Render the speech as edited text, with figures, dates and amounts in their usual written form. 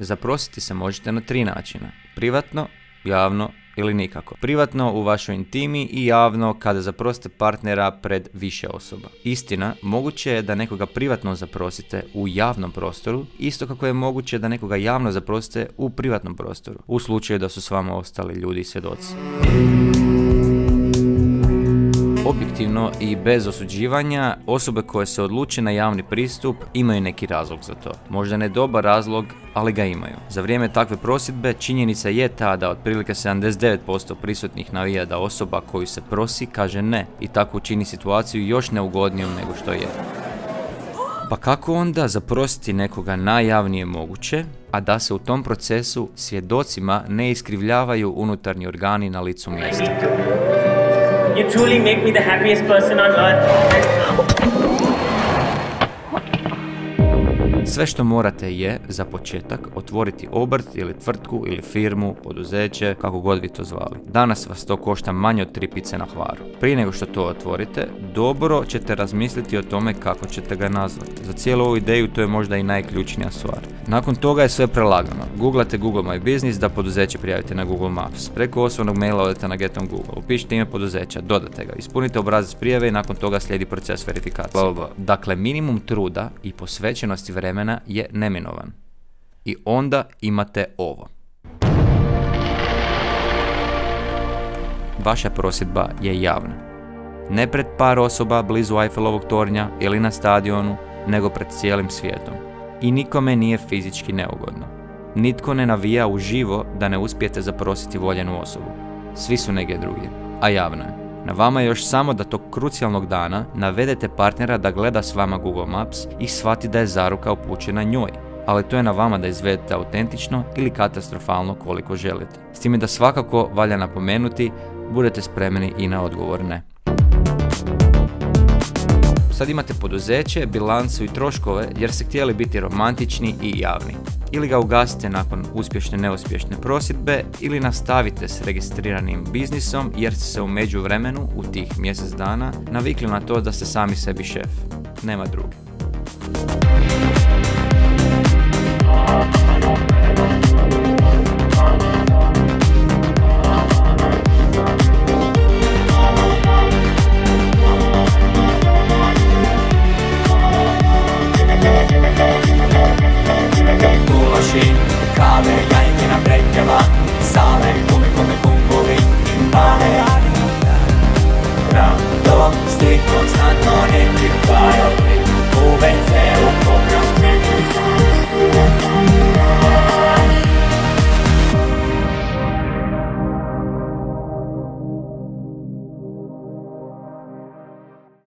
Zaprositi se možete na 3 načina. Privatno, javno ili nikako. Privatno u vašoj intimi i javno kada zaprosite partnera pred više osoba. Istina, moguće je da nekoga privatno zaprosite u javnom prostoru, isto kako je moguće da nekoga javno zaprosite u privatnom prostoru, u slučaju da su s vama ostali ljudi i svjedoci. Objektivno i bez osuđivanja, osobe koje se odluče na javni pristup imaju neki razlog za to. Možda ne dobar razlog, ali ga imaju. Za vrijeme takve prosudbe činjenica je ta da otprilike 79% prisutnih navija da osoba koju se prosi kaže ne i tako učini situaciju još neugodnijom nego što je. Pa kako onda zaprositi nekoga najjavnije moguće, a da se u tom procesu svjedocima ne iskrivljavaju unutarnji organi na licu mjesta? You truly make me the happiest person on earth. Sve što morate je, za početak, otvoriti obrt ili tvrtku ili firmu, poduzeće, kako god vi to zvali. Danas vas to košta manje od 3 pice na Hvaru. Prije nego što to otvorite, dobro ćete razmisliti o tome kako ćete ga nazvati. Za cijelu ovu ideju to je možda i najključnija stvar. Nakon toga je sve prelagano. Googlate Google My Business da poduzeće prijavite na Google Maps. Preko osobnog maila odete na Get on Google. Upišite ime poduzeća, dodate ga, ispunite obrazac prijave i nakon toga slijedi proces verifikacije. Dakle, minimum truda i posvećenosti vremena je neminovan. I onda imate ovo. Vaša prosudba je javna. Ne pred par osoba blizu Eiffelovog tornja ili na stadionu, nego pred cijelim svijetom. I nikome nije fizički neugodno. Nitko ne navija uživo da ne uspijete zaprositi voljenu osobu. Svi su negdje drugdje, a javno je. Na vama je još samo da tog krucijalnog dana navedete partnera da gleda s vama Google Maps i shvati da je zaruka upućena njoj. Ali to je na vama da izvedete autentično ili katastrofalno koliko želite. S time da svakako valja napomenuti, budete spremni i na odgovor ne. Sad imate poduzeće, bilancu i troškove jer ste htjeli biti romantični i javni. Ili ga ugasite nakon uspješne neuspješne prosudbe ili nastavite s registriranim biznisom jer ste se u međuvremenu, u tih mjesec dana, navikli na to da ste sami sebi šef. Nema druge.